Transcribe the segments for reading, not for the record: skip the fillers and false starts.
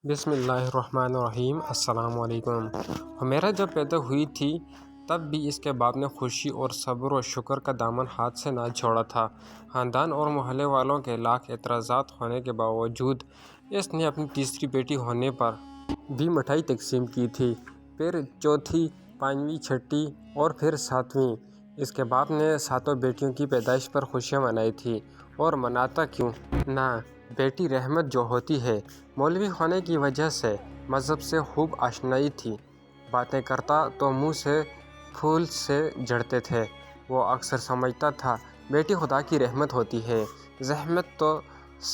بسم اللہ الرحمن الرحیم۔ السلام علیکم۔ ہمیرا جب پیدا ہوئی تھی تب بھی اس کے باپ نے خوشی اور صبر و شکر کا دامن ہاتھ سے نہ چھوڑا تھا۔ خاندان اور محلے والوں کے لاکھ اعتراضات ہونے کے باوجود اس نے اپنی تیسری بیٹی ہونے پر بھی مٹھائی تقسیم کی تھی، پھر چوتھی، پانچویں، چھٹی اور پھر ساتویں۔ اس کے باپ نے ساتوں بیٹیوں کی پیدائش پر خوشیاں منائی تھیں، اور مناتا کیوں نہ، بیٹی رحمت جو ہوتی ہے۔ مولوی ہونے کی وجہ سے مذہب سے خوب آشنائی تھی، باتیں کرتا تو منہ سے پھول سے جھڑتے تھے۔ وہ اکثر سمجھتا تھا بیٹی خدا کی رحمت ہوتی ہے، زحمت تو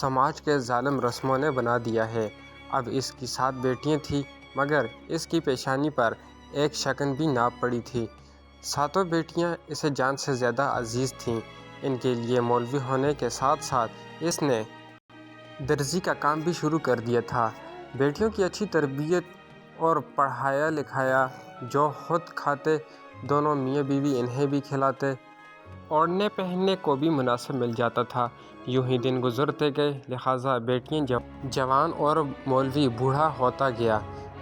سماج کے ظالم رسموں نے بنا دیا ہے۔ اب اس کی 7 بیٹیاں تھیں، مگر اس کی پیشانی پر ایک شگن بھی نہ پڑی تھی۔ ساتوں بیٹیاں اسے جان سے زیادہ عزیز تھیں۔ ان کے لیے مولوی ہونے کے ساتھ ساتھ اس نے درزی کا کام بھی شروع کر دیا تھا۔ بیٹیوں کی اچھی تربیت اور پڑھایا لکھایا، جو خود کھاتے دونوں میاں بیوی انہیں بھی کھلاتے، اوڑھنے پہننے کو بھی مناسب مل جاتا تھا۔ یوں ہی دن گزرتے گئے، لہٰذا بیٹیاں جوان اور مولوی بوڑھا ہوتا گیا۔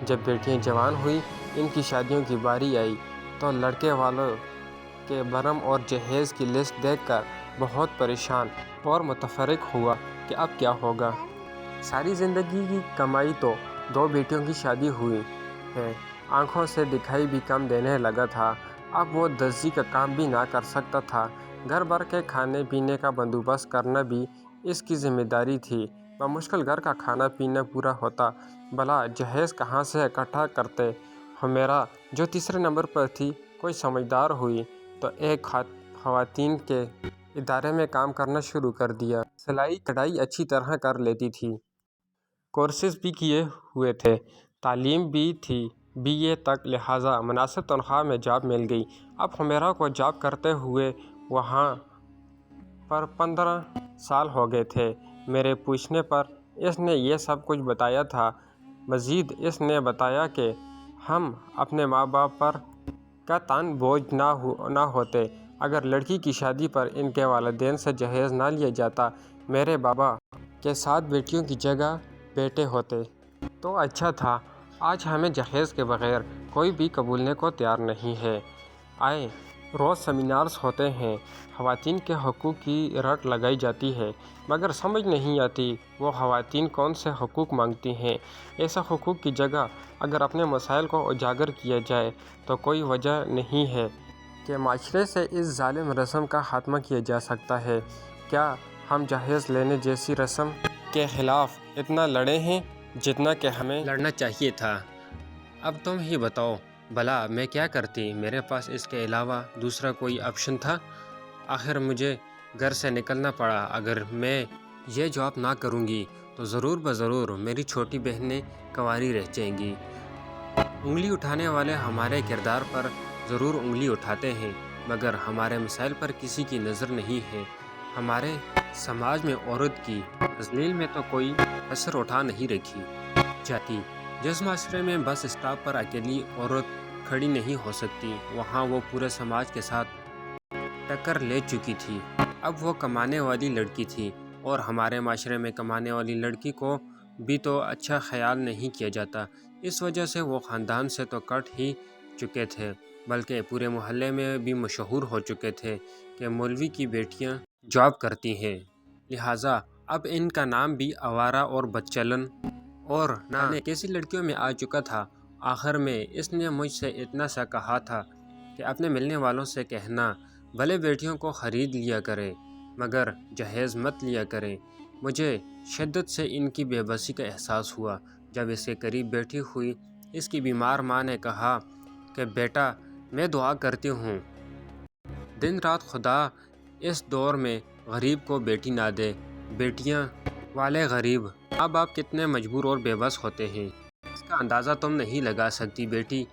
جب بیٹیاں جوان ہوئیں، ان کی شادیوں کی باری آئی تو لڑکے والوں کے بھرم اور جہیز کی لسٹ دیکھ کر بہت پریشان اور متفرق ہوا کہ اب کیا ہوگا۔ ساری زندگی کی کمائی تو 2 بیٹیوں کی شادی ہوئی ہے، آنکھوں سے دکھائی بھی کم دینے لگا تھا۔ اب وہ درزی کا کام بھی نہ کر سکتا تھا، گھر بھر کے کھانے پینے کا بندوبست کرنا بھی اس کی ذمہ داری تھی۔ بمشکل گھر کا کھانا پینا پورا ہوتا، بھلا جہیز کہاں سے اکٹھا کرتے۔ ہمیرا جو تیسرے نمبر پر تھی، کوئی سمجھدار ہوئی تو ایک خواتین کے ادارے میں کام کرنا شروع کر دیا۔ سلائی کڑھائی اچھی طرح کر لیتی تھی، کورسز بھی کیے ہوئے تھے، تعلیم بھی تھی BA تک، لہٰذا مناسب تنخواہ میں جاب مل گئی۔ اب ہمیرا کو جاب کرتے ہوئے وہاں پر 15 سال ہو گئے تھے۔ میرے پوچھنے پر اس نے یہ سب کچھ بتایا تھا۔ مزید اس نے بتایا کہ ہم اپنے ماں باپ پر کا تان بوجھ نہ ہوتے اگر لڑکی کی شادی پر ان کے والدین سے جہیز نہ لیا جاتا۔ میرے بابا کے 7 بیٹیوں کی جگہ بیٹے ہوتے تو اچھا تھا۔ آج ہمیں جہیز کے بغیر کوئی بھی قبولنے کو تیار نہیں ہے۔ آئے روز سیمینارز ہوتے ہیں، خواتین کے حقوق کی رٹ لگائی جاتی ہے، مگر سمجھ نہیں آتی وہ خواتین کون سے حقوق مانگتی ہیں۔ ایسے حقوق کی جگہ اگر اپنے مسائل کو اجاگر کیا جائے تو کوئی وجہ نہیں ہے کہ معاشرے سے اس ظالم رسم کا خاتمہ کیا جا سکتا ہے۔ کیا ہم جہیز لینے جیسی رسم کے خلاف اتنا لڑے ہیں جتنا کہ ہمیں لڑنا چاہیے تھا؟ اب تم ہی بتاؤ، بھلا میں کیا کرتی؟ میرے پاس اس کے علاوہ دوسرا کوئی آپشن تھا؟ آخر مجھے گھر سے نکلنا پڑا۔ اگر میں یہ جاب نہ کروں گی تو ضرور بضرور میری چھوٹی بہنیں کنواری رہ جائیں گی۔ انگلی اٹھانے والے ہمارے کردار پر ضرور انگلی اٹھاتے ہیں، مگر ہمارے مسائل پر کسی کی نظر نہیں ہے۔ ہمارے سماج میں عورت کی تذلیل میں تو کوئی کسر اٹھا نہیں رکھی جاتی۔ جس معاشرے میں بس اسٹاپ پر اکیلی عورت کھڑی نہیں ہو سکتی، وہاں وہ پورے سماج کے ساتھ ٹکر لے چکی تھی۔ اب وہ کمانے والی لڑکی تھی، اور ہمارے معاشرے میں کمانے والی لڑکی کو بھی تو اچھا خیال نہیں کیا جاتا۔ اس وجہ سے وہ خاندان سے تو کٹ ہی چکے تھے، بلکہ پورے محلے میں بھی مشہور ہو چکے تھے کہ مولوی کی بیٹیاں جاب کرتی ہیں، لہٰذا اب ان کا نام بھی آوارہ اور بدچلن اور نہ جانے کیسی لڑکیوں میں آ چکا تھا۔ آخر میں اس نے مجھ سے اتنا سا کہا تھا کہ اپنے ملنے والوں سے کہنا بھلے بیٹیوں کو خرید لیا کریں، مگر جہیز مت لیا کریں۔ مجھے شدت سے ان کی بے بسی کا احساس ہوا جب اس کے قریب بیٹھی ہوئی اس کی بیمار ماں نے کہا کہ بیٹا، میں دعا کرتی ہوں دن رات خدا اس دور میں غریب کو بیٹی نہ دے۔ بیٹیاں والے غریب ماں باپ کتنے مجبور اور بے بس ہوتے ہیں، اس کا اندازہ تم نہیں لگا سکتی بیٹی۔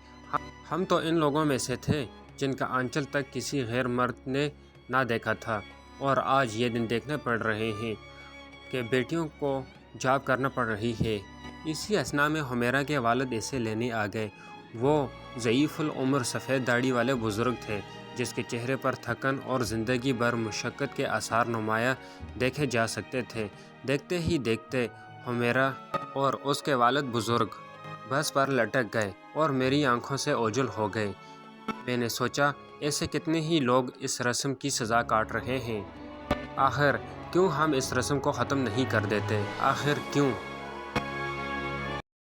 ہم تو ان لوگوں میں سے تھے جن کا آنچل تک کسی غیر مرد نے نہ دیکھا تھا، اور آج یہ دن دیکھنے پڑ رہے ہیں کہ بیٹیوں کو جاب کرنا پڑ رہی ہے۔ اسی اثناء میں ہمیرا کے والد اسے لینے آ گئے۔ وہ ضعیف العمر سفید داڑھی والے بزرگ تھے، جس کے چہرے پر تھکن اور زندگی بھر مشقت کے آثار نمایاں دیکھے جا سکتے تھے۔ دیکھتے ہی دیکھتے حمیرہ اور اس کے والد بزرگ بس پر لٹک گئے اور میری آنکھوں سے اوجھل ہو گئے۔ میں نے سوچا ایسے کتنے ہی لوگ اس رسم کی سزا کاٹ رہے ہیں، آخر کیوں ہم اس رسم کو ختم نہیں کر دیتے؟ آخر کیوں